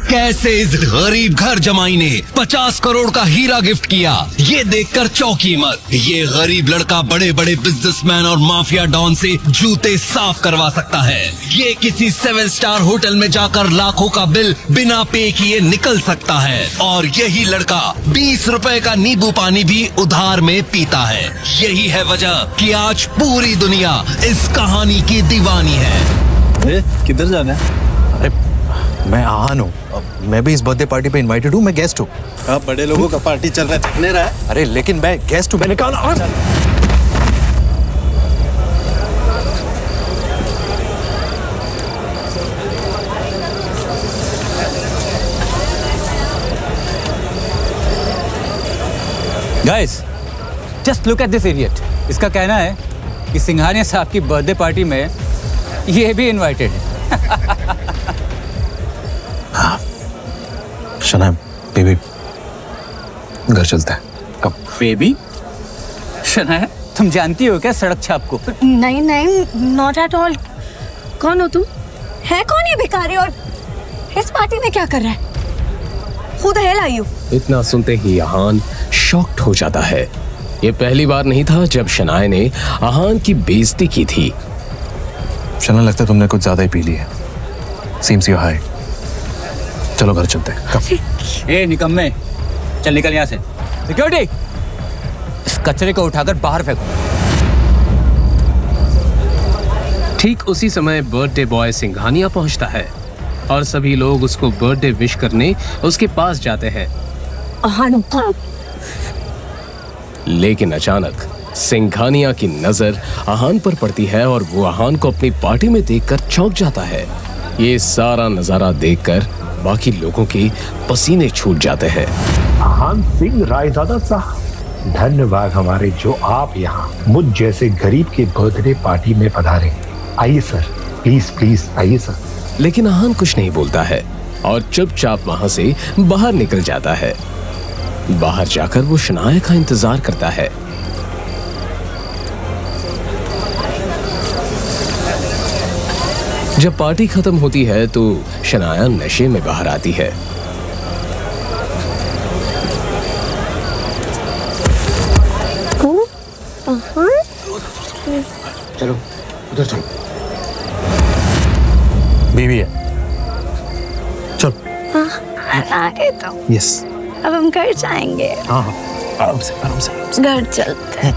कैसे इस गरीब घर जमाई ने 50 करोड़ का हीरा गिफ्ट किया, ये देखकर चौंकी मत। ये गरीब लड़का बड़े बड़े बिजनेसमैन और माफिया डॉन से जूते साफ करवा सकता है। ये किसी 7 स्टार होटल में जाकर लाखों का बिल बिना पे किए निकल सकता है। और यही लड़का 20 रुपए का नींबू पानी भी उधार में पीता है। यही है वजह कि आज पूरी दुनिया इस कहानी की दीवानी है। किधर जाना है? अरे मैं आहान हूँ, मैं भी इस बर्थडे पार्टी पे इनवाइटेड हूँ, मैं गेस्ट हूँ। हाँ, बड़े लोगों का पार्टी चल रहा है, थकने रहा है। अरे लेकिन मैं गेस्ट हूँ, मैंने कहा ना। Guys, just look at this idiot. इसका कहना है कि सिंघानिया साहब की बर्थडे पार्टी में ये भी इनवाइटेड है। शनाया, बेबी, घर चलते हैं। कब? बेबी? शनाया, तुम जानती हो क्या सड़क छाप को? नहीं नहीं, नॉट एट ऑल। कौन हो तुम? है कौन ये भिखारी और इस पार्टी में क्या कर रहा है? Who the hell are you? इतना सुनते ही आहान शॉक्ड हो जाता है। ये पहली बार नहीं था जब शनाया ने आहान की बेइज्जती की थी। शना, लगता है तुमने कुछ ज्यादा ही पी ली है। Seems you're high. चलो घर चलते हैं। कब? ए निकम्मे, चल निकल यहाँ से। सिक्योरिटी, इस कचरे को उठाकर बाहर फेंको। ठीक उसी समय बर्थडे बॉय सिंघानिया पहुंचता है और सभी लोग उसको बर्थडे विश करने उसके पास जाते हैं। लेकिन अचानक सिंघानिया की नजर आहान पर पड़ती है और वो आहान को अपनी पार्टी में देखकर चौंक जाता है। ये सारा नजारा देखकर बाकी लोगों के पसीने छूट जाते हैं। आहान सिंह रायजादा साहब, धन्यवाद हमारे जो आप यहाँ मुझ जैसे गरीब के बर्थडे पार्टी में पधारे। आइए सर, प्लीज प्लीज आइए सर। लेकिन आहान कुछ नहीं बोलता है और चुपचाप वहां से बाहर निकल जाता है। बाहर जाकर वो शनाया का इंतजार करता है। जब पार्टी खत्म होती है तो शनाया नशे में बाहर आती है। चलो उधर चलो। बीवी है, चल। आगे तो यस, अब हम घर जाएंगे। हाँ हाँ, आराम से आराम से। घर चलते हैं।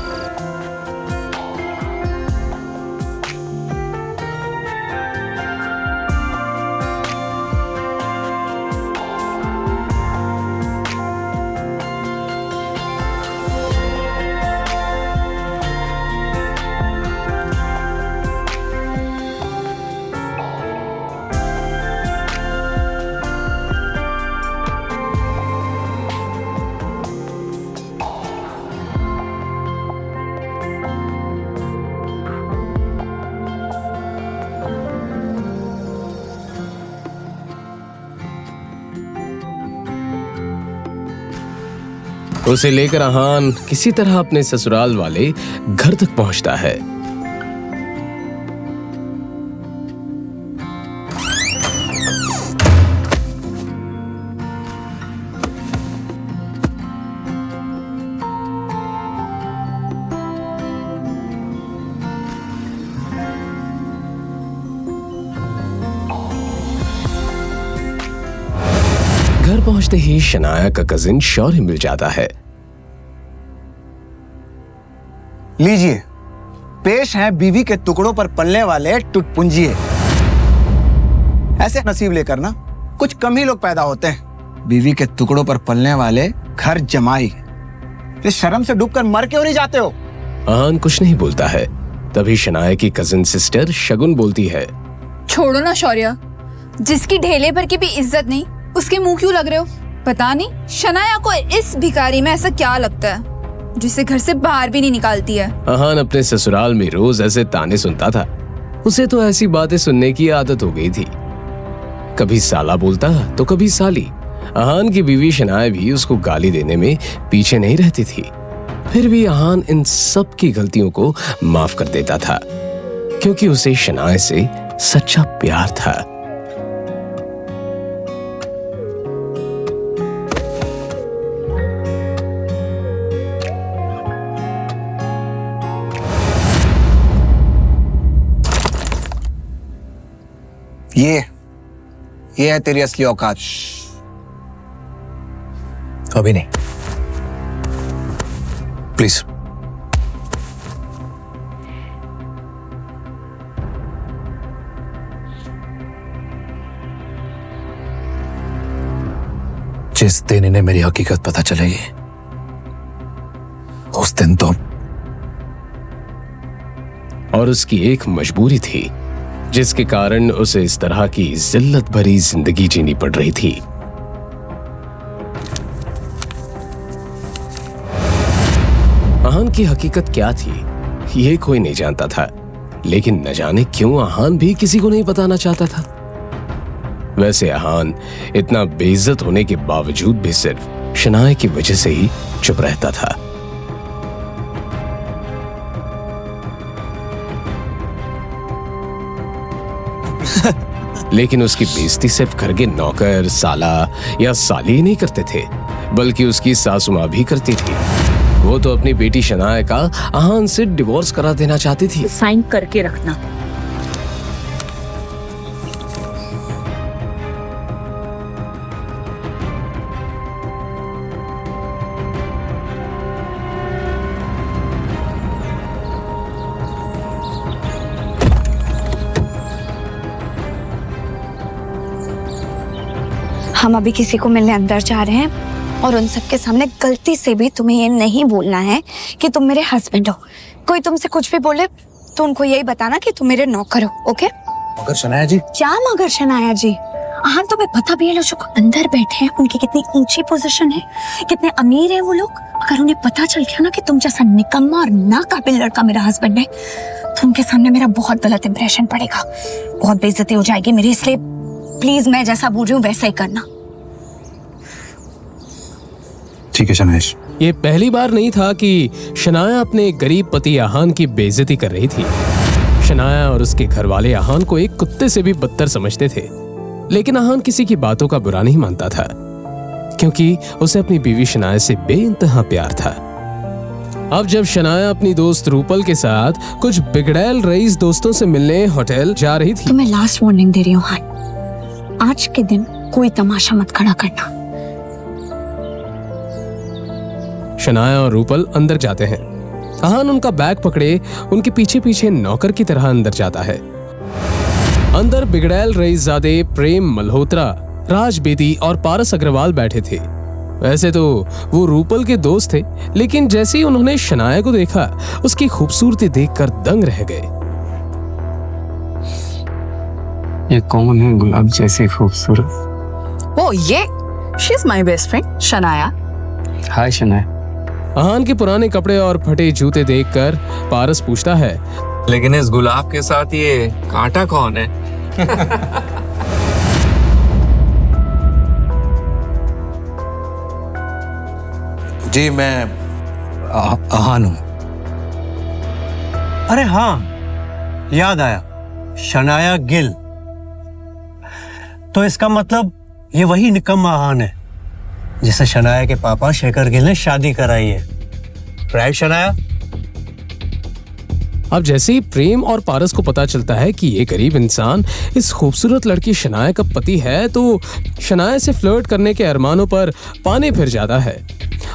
उसे लेकर आहान किसी तरह अपने ससुराल वाले घर तक पहुंचता है। घर पहुंचते ही शनाया का कजिन शौर्य मिल जाता है। लीजिए, पेश हैं बीवी के टुकड़ों पर पलने वाले टुटपुंजिए। ऐसे नसीब लेकर ना कुछ कम ही लोग पैदा होते हैं। बीवी के टुकड़ों पर पलने वाले घर जमाई। इस शर्म से डूबकर मर क्यों नहीं जाते हो? आहान कुछ नहीं बोलता है। तभी शनाया की कजिन सिस्टर शगुन बोलती है, छोड़ो ना शौर्य, जिसकी ढेले भर की भी इज्जत नहीं उसके मुंह क्यों लग रहे हो? पता नहीं शनाया को इस भिखारी में ऐसा क्या लगता है जिसे घर से बाहर भी नहीं निकालती है। आहान अपने ससुराल में रोज ऐसे ताने सुनता था। उसे तो ऐसी बातें सुनने की आदत हो गई थी। कभी साला बोलता तो कभी साली। आहान की बीवी शनाया भी उसको गाली देने में पीछे नहीं रहती थी। फिर भी आहान इन सब की गलतियों को माफ कर देता था क्योंकि उसे शनाया से सच्चा प्यार था। ये है तेरी असली औकात। अभी नहीं, प्लीज। जिस दिन इन्हें मेरी हकीकत पता चलेगी उस दिन तो। और उसकी एक मजबूरी थी जिसके कारण उसे इस तरह की जिल्लत भरी जिंदगी जीनी पड़ रही थी। आहान की हकीकत क्या थी ये कोई नहीं जानता था, लेकिन न जाने क्यों आहान भी किसी को नहीं बताना चाहता था। वैसे आहान इतना बेइज्जत होने के बावजूद भी सिर्फ शनाया की वजह से ही चुप रहता था। लेकिन उसकी बेइज्जती सिर्फ घर के नौकर, साला या साली ही नहीं करते थे, बल्कि उसकी सासू माँ भी करती थी। वो तो अपनी बेटी शनाया का आहान से डिवोर्स करा देना चाहती थी। साइन करके रखना। हम अभी किसी को मिलने अंदर जा रहे हैं और उन सबके सामने गलती से भी तुम्हें ये नहीं बोलना है कि तुम मेरे हस्बैंड हो। कोई तुमसे कुछ भी बोले तो उनको यही बताना कि तुम मेरे नौकर हो, ओके? मगर शनाया जी। क्या मगर शनाया जी? हाँ, तुम्हें पता भी है लोग जो अंदर बैठे हैं उनकी कितनी ऊंची पोजीशन है, कितने अमीर है वो लोग। अगर उन्हें पता चल गया ना कि तुम जैसा निकम्मा और नाकाबिल लड़का मेरा हस्बैंड है तो उनके सामने मेरा बहुत गलत इंप्रेशन पड़ेगा, बहुत बेइज्जती हो जाएगी मेरी। इसलिए प्लीज मैं जैसा बोल रही हूँ वैसा ही करना। ठीक है शनाइश। ये पहली बार नहीं था कि शनाया अपने गरीब पति आहान की बेइज्जती कर रही थी। शनाया और उसके घर वाले आहान को एक कुत्ते से भी बदतर समझते थे, लेकिन आहान किसी की बातों का बुरा नहीं मानता था, क्योंकि उसे अपनी बीवी शनाया से बेइंतहा प्यार था। अब जब शनाया अपनी दोस्त रूपल के साथ कुछ बिगड़ैल रईस दोस्तों से मिलने होटल जा रही थी। तुम्हें लास्ट वार्निंग दे रही हूँ हान, आज के दिन कोई तमाशा मत खड़ा करना। शनाया और रूपल अंदर जाते हैं। आहान उनका बैग पकड़े उनके पीछे पीछे नौकर की तरह अंदर जाता है। अंदर बिगड़ैल रईसजादे प्रेम मल्होत्रा, राज बेदी और पारस अग्रवाल बैठे थे। वैसे तो वो रूपल के दोस्त थे, लेकिन जैसे ही उन्होंने शनाया को देखा उसकी खूबसूरती देखकर दंग रह गए। ये कौन है गुलाब जैसी खूबसूरत? ओ ये she is my best friend Shanaya. Hi Shanaya. Aahan के पुराने कपड़े और फटे जूते देखकर पारस पूछता है, लेकिन इस गुलाब के साथ ये कांटा कौन है? जी मैं आहान हूं। अरे हाँ, याद आया, शनाया गिल। तो इसका मतलब ये वही निकम्मा आहान है जिसे शनाया के पापा शेखर गिल ने शादी कराई है, राइट शनाया? अब जैसे ही प्रेम और पारस को पता चलता है कि ये गरीब इंसान इस खूबसूरत लड़की शनाया का पति है, तो शनाया से फ्लर्ट करने के अरमानों पर पानी फिर जाता है।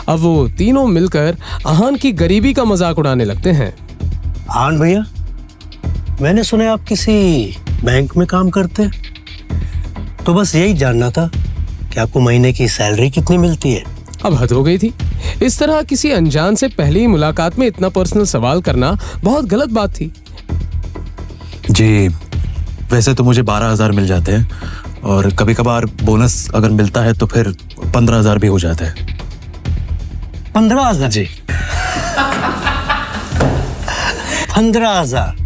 अब वो तीनों मिलकर आहान की गरीबी का मजाक उड़ाने लगते हैं। आहान भैया, मैंने सुना आप किसी बैंक में काम करते हैं, तो बस यही जानना था कि आपको महीने की सैलरी कितनी मिलती है? अब हद हो गई थी। इस तरह किसी अनजान से पहली मुलाकात में इतना पर्सनल सवाल करना बहुत गलत बात थी। जी वैसे तो मुझे 12,000 मिल जाते हैं, और कभी कभार बोनस अगर मिलता है तो फिर 15,000 भी हो जाता है। 15,000? जी 15,000?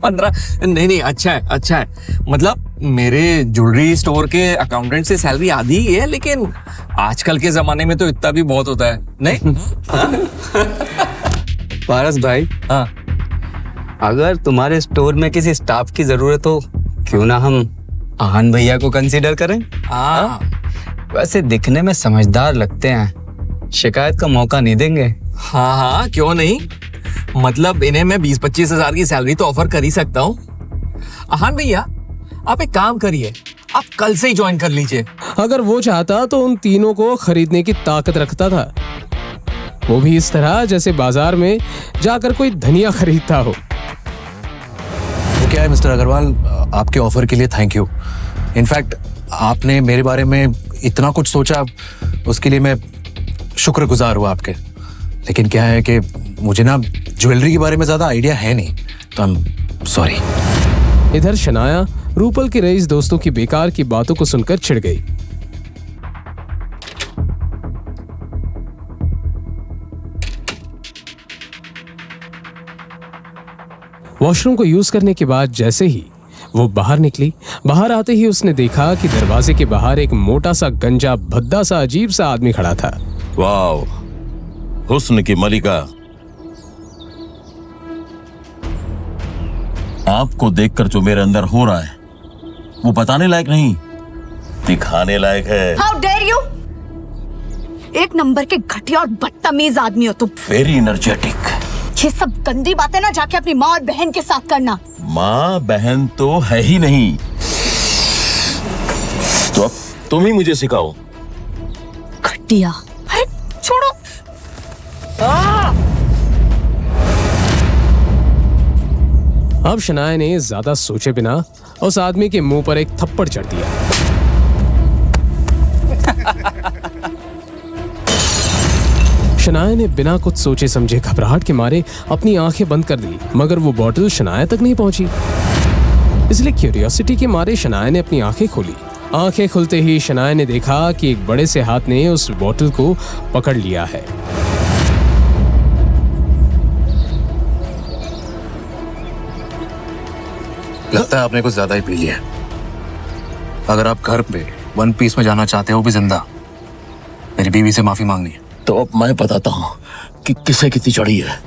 15? नहीं, अच्छा है। मतलब मेरे ज्वेलरी स्टोर के अकाउंटेंट से सैलरी आधी ही है, लेकिन आजकल के जमाने में तो इतना भी बहुत होता है, नहीं? पारस भाई, हाँ, अगर तुम्हारे स्टोर में किसी स्टाफ की जरूरत हो, क्यों ना हम आहान भैया को कंसीडर करें? हाँ। वैसे दिखने में समझदार लगते हैं, शिकायत का मौका नहीं देंगे। हाँ, क्यों नहीं। मतलब इन्हें मैं 20-25 हजार की सैलरी तो ऑफर कर ही सकता हूँ। आहान भैया, आप एक काम करिए, आप कल से ही ज्वाइन कर लीजिए। अगर वो चाहता तो उन तीनों को खरीदने की ताकत रखता था, वो भी इस तरह जैसे बाजार में जाकर कोई धनिया खरीदता हो। वो क्या है मिस्टर अग्रवाल, आपके ऑफर के लिए थैंक यू। इनफैक्ट आपने मेरे बारे में इतना कुछ सोचा, उसके लिए मैं शुक्रगुजार हुआ आपके। लेकिन क्या है कि मुझे ना ज्वेलरी के बारे में ज्यादा आइडिया है नहीं, तो आई एम सॉरी। इधर शनाया रूपल के रईस दोस्तों की बेकार की बातों को सुनकर चिढ़ गई। वॉशरूम को यूज करने के बाद जैसे ही वो बाहर निकली, बाहर आते ही उसने देखा कि दरवाजे के बाहर एक मोटा सा गंजा भद्दा सा अजीब सा आदमी खड़ा था। वाओ, हुस्न की मलिका, आपको देखकर जो मेरे अंदर हो रहा है वो बताने लायक नहीं, दिखाने लायक है। How dare you! एक नंबर के घटिया और बदतमीज आदमी हो तुम। Very energetic. ये सब गंदी बातें ना जाके अपनी माँ और बहन के साथ करना। माँ बहन तो है ही नहीं, तो अब तुम ही मुझे सिखाओ। घटिया। छोड़ो। अब शनाया ने ज्यादा सोचे बिना उस आदमी के मुंह पर एक थप्पड़ जड़ दिया। शनाया ने बिना कुछ सोचे समझे घबराहट के मारे अपनी आंखें बंद कर दी, मगर वो बॉटल शनाया तक नहीं पहुंची। इसलिए क्यूरियोसिटी के मारे शनाया ने अपनी आंखें खोली। आंखें खुलते ही शनाया ने देखा कि एक बड़े से हाथ ने उस बॉटल को पकड़ लिया है। लगता है आपने कुछ ज्यादा ही पी लिया है। अगर आप घर पे वन पीस में जाना चाहते हो भी जिंदा, मेरी बीवी से माफी मांगनी है। तो अब मैं बताता हूं कि किसे कितनी चढ़ी है।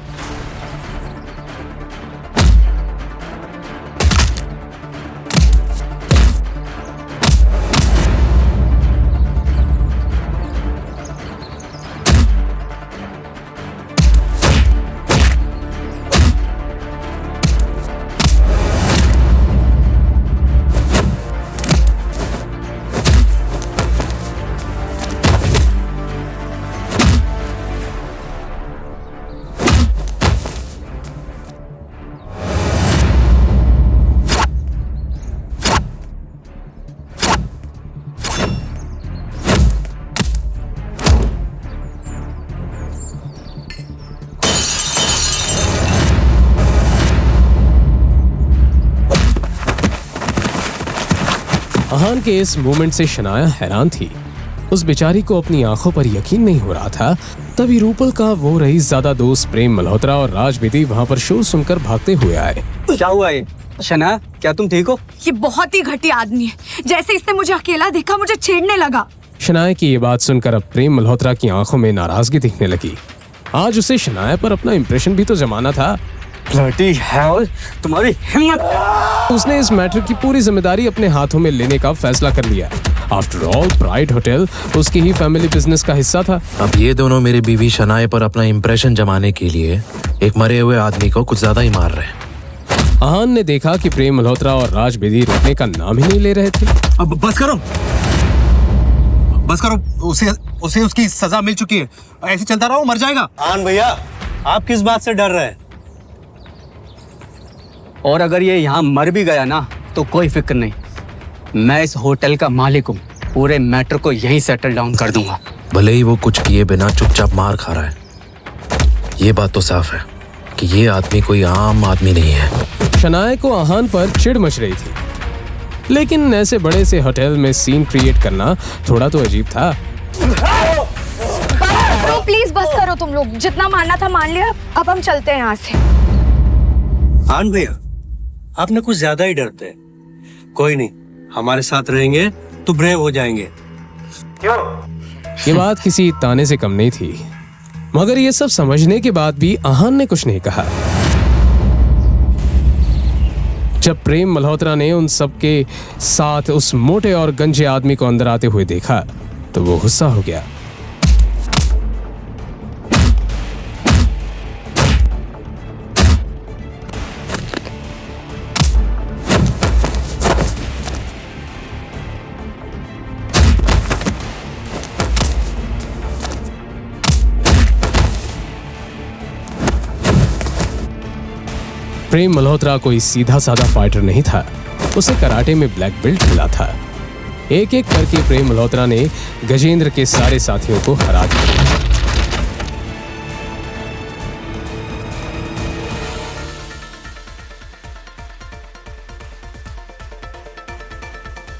अहान के इस मूवमेंट से शनाया हैरान थी। उस बेचारी को अपनी आंखों पर यकीन नहीं हो रहा था। तभी रूपल का वो रईस ज़्यादा दोस्त प्रेम मल्होत्रा और राज बेदी वहां पर शोर सुनकर भागते हुए आए। क्या हुआ ये? शना, क्या तुम ठीक हो? ये बहुत ही घटिया आदमी है। जैसे इसने मुझे अकेला देखा, मुझे छेड़ने लगा। शनाया की ये बात सुनकर अब प्रेम मल्होत्रा की आंखों में नाराजगी दिखने लगी। आज उसे शनाया पर अपना इंप्रेशन भी तो जमाना था। ब्लडी हेल, तुम्हारी हिम्मत! उसने इस मैटर की पूरी जिम्मेदारी अपने हाथों में लेने का फैसला कर लिया। आफ्टर ऑल प्राइड होटल उसकी ही फैमिली बिजनेस का हिस्सा था। अब ये दोनों मेरी बीवी शनाया पर अपना इंप्रेशन जमाने के लिए एक मरे हुए आदमी को कुछ ज्यादा ही मार रहे हैं। आहान ने देखा कि प्रेम मल्होत्रा और राज बेदी रुकने का नाम ही नहीं ले रहे थे। अब बस करो, बस करो। उसे उसकी सजा मिल चुकी है। ऐसे चलता रहो, मर जाएगा। आन भैया, आप किस बात से डर रहे हैं? और अगर ये यहाँ मर भी गया ना तो कोई फिक्र नहीं, मैं इस होटल का मालिक हूँ। पूरे मैटर को यहीं सेटल डाउन कर दूंगा। भले ही वो कुछ किए बिना चुपचाप मार खा रहा है, ये बात तो साफ है कि ये आदमी कोई आम आदमी नहीं है। शनाया को आहान पर चिढ़ मच रही थी, लेकिन ऐसे बड़े से होटल में सीन क्रिएट करना थोड़ा तो अजीब था। तो प्लीज बस करो तुम लोग, जितना मानना था मान लिया। अब हम चलते हैं यहाँ से। आन भैया, आप ना कुछ ज्यादा ही डरते हैं। कोई नहीं, हमारे साथ रहेंगे तो ब्रेव हो जाएंगे। ये बात किसी ताने से कम नहीं थी, मगर ये सब समझने के बाद भी आहान ने कुछ नहीं कहा। जब प्रेम मल्होत्रा ने उन सब के साथ उस मोटे और गंजे आदमी को अंदर आते हुए देखा तो वो गुस्सा हो गया। प्रेम मल्होत्रा कोई सीधा साधा फाइटर नहीं था, उसे कराटे में ब्लैक बेल्ट मिला था। एक एक करके प्रेम मल्होत्रा ने गजेंद्र के सारे साथियों को हरा दिया।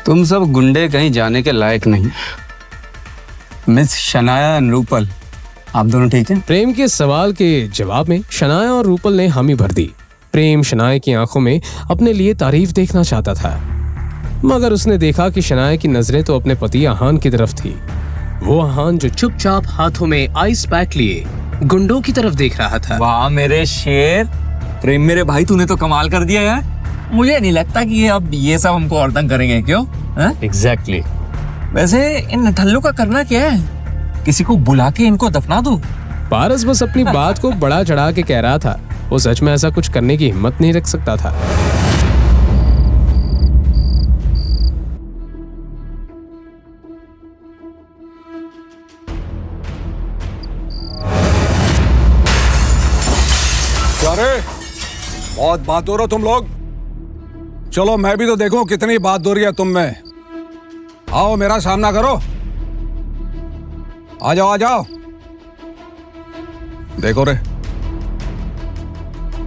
तुम सब गुंडे कहीं जाने के लायक नहीं। मिस शनाया एंड रूपल, आप दोनों ठीक हैं? प्रेम के सवाल के जवाब में शनाया और रूपल ने हामी भर दी। प्रेम शनाया की आंखों में अपने लिए तारीफ देखना चाहता था, मगर उसने देखा कि शनाया की नजरें तो अपने पति आहान की तरफ थी। वो आहान जो चुपचाप हाथों में आइस पैक लिए गुंडों की तरफ देख रहा था। वाह मेरे शेर, प्रेम मेरे भाई, तूने तो कमाल कर दिया यार। मुझे नहीं लगता कि ये सब हमको और तंग करेंगे, क्यों? एग्जैक्टली। वैसे इन नठल्लों का करना क्या है? किसी को बुला के इनको दफना दो। पारस बस अपनी बात को बड़ा चढ़ा के कह रहा था। वो सच में ऐसा कुछ करने की हिम्मत नहीं रख सकता था। क्या रे, बहुत बात हो रहा तुम लोग। चलो मैं भी तो देखूं कितनी बात हो रही है तुम में। आओ मेरा सामना करो, आ जाओ आ जाओ। देखो रे।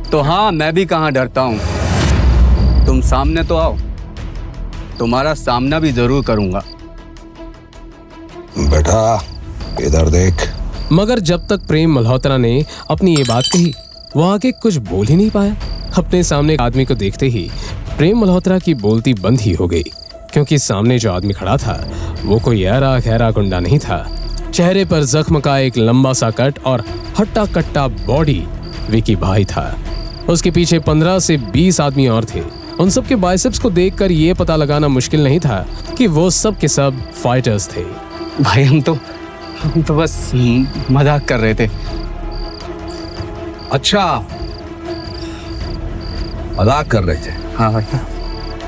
तो हाँ, मैं भी कहाँ डरता हूँ। तुम सामने तो आओ, तुम्हारा सामना भी जरूर करूंगा। बेटा इधर देख। मगर जब तक प्रेम मल्होत्रा ने अपनी ये बात कही, वो आगे कुछ बोल ही नहीं पाया। अपने सामने आदमी को देखते ही प्रेम मल्होत्रा की बोलती बंद ही हो गई, क्योंकि सामने जो आदमी खड़ा था वो कोई ऐरा खैरा गुंडा नहीं था। चेहरे पर जख्म का एक लंबा सा कट और हट्टा कट्टा बॉडी विकी भाई था। उसके पीछे 15 से 20 आदमी और थे। उन सब के बाइसेप्स को देखकर ये पता लगाना मुश्किल नहीं था कि वो सब के सब फाइटर्स थे। भाई हम तो बस मजाक कर रहे थे। अच्छा, मजाक कर रहे थे? हाँ भाई।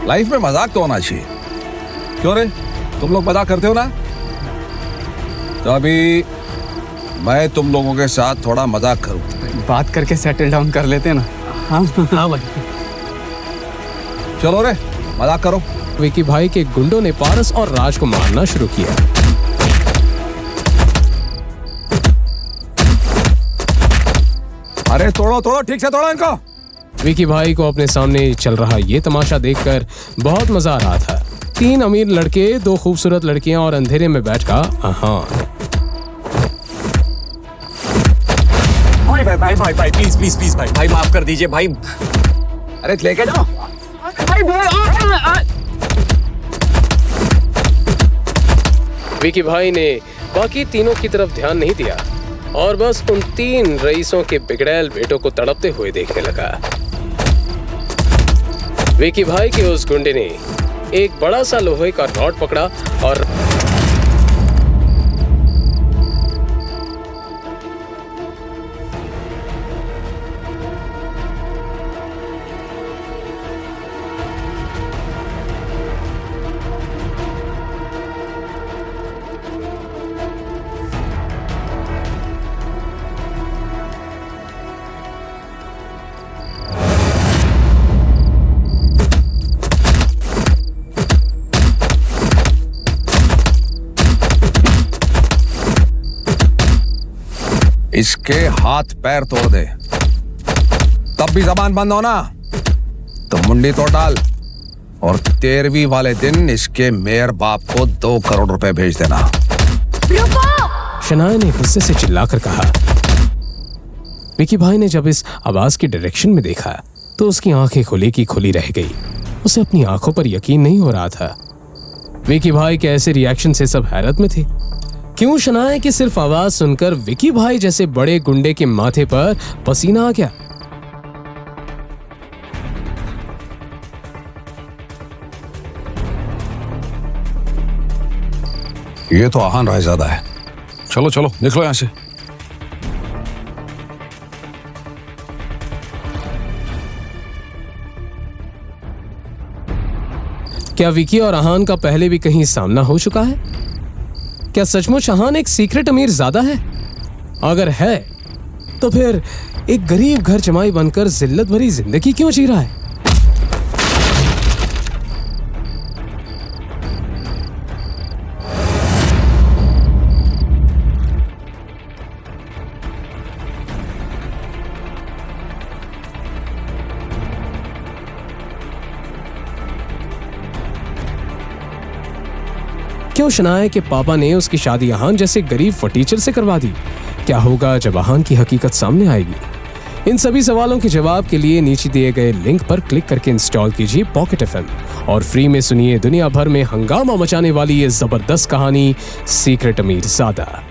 लाइफ में मजाक तो होना चाहिए। क्यों रे, तुम लोग मजाक करते हो ना? तो अभी मैं तुम लोगों के साथ थोड़ा मजाक करूं। बात करके सेटल डाउन कर लेते हैं ना। हाँ हाँ भाई। चलो रे, मजाक करो। विकी भाई के गुंडों ने पारस और राज को मारना शुरू किया। अरे तोड़ो तोड़ो, ठीक से तोड़ो इनको। विकी भाई को अपने सामने चल रहा ये तमाशा देखकर बहुत मजा आ रहा था। 3 अमीर लड़के, 2 खूबसूरत लड़कियां और अंधेरे में बैठकर आहान। भाई प्लीज भाई माफ कर दीजिए भाई। अरे लेके जाओ। विकी भाई ने बाकी तीनों की तरफ ध्यान नहीं दिया और बस उन 3 रईसों के बिगड़ैल बेटों को तड़पते हुए देखने लगा। विकी भाई के उस गुंडे ने एक बड़ा सा लोहे का रॉड पकड़ा और इसके हाथ पैर तोड़ दे, तब भी जबान बंद हो ना तो मुंडी तोड़ डाल। और 13वीं वाले दिन इसके मेयर बाप को 2 करोड़ रुपए भेज देना। शनाया ने गुस्से से चिल्लाकर कहा। विकी भाई ने जब इस आवाज की डायरेक्शन में देखा तो उसकी आंखें खुली की खुली रह गई। उसे अपनी आंखों पर यकीन नहीं हो रहा था। विकी भाई के ऐसे रिएक्शन से सब हैरत में थे। क्यों शनाया की सिर्फ आवाज सुनकर विकी भाई जैसे बड़े गुंडे के माथे पर पसीना आ गया। ये तो आहान रायजादा है। चलो चलो निकलो यहां से। क्या विकी और आहान का पहले भी कहीं सामना हो चुका है? क्या सचमुच आहान एक सीक्रेट अमीर ज़्यादा है? अगर है तो फिर एक गरीब घर जमाई बनकर जिल्लत भरी जिंदगी क्यों जी रहा है? क्यों शनाया के पापा ने उसकी शादी अहान जैसे गरीब फटीचर से करवा दी? क्या होगा जब अहान की हकीकत सामने आएगी? इन सभी सवालों के जवाब के लिए नीचे दिए गए लिंक पर क्लिक करके इंस्टॉल कीजिए पॉकेट FM और फ्री में सुनिए दुनिया भर में हंगामा मचाने वाली ये जबरदस्त कहानी सीक्रेट अमीरजादा।